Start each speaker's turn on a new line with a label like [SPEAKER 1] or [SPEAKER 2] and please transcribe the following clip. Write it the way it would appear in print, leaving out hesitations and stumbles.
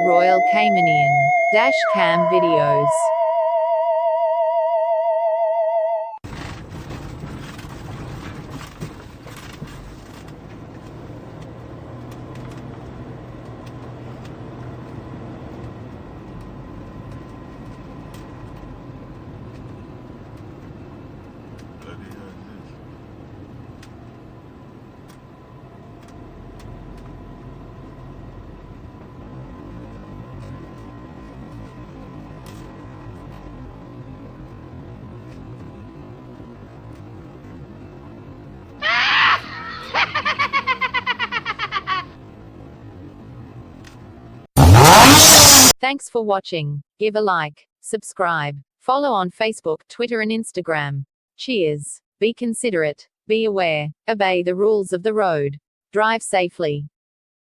[SPEAKER 1] Royal Caymanian dash cam videos. Thanks for watching. Give a like, subscribe, follow on Facebook, Twitter and Instagram. Cheers. Be considerate, be aware, obey the rules of the road. Drive safely.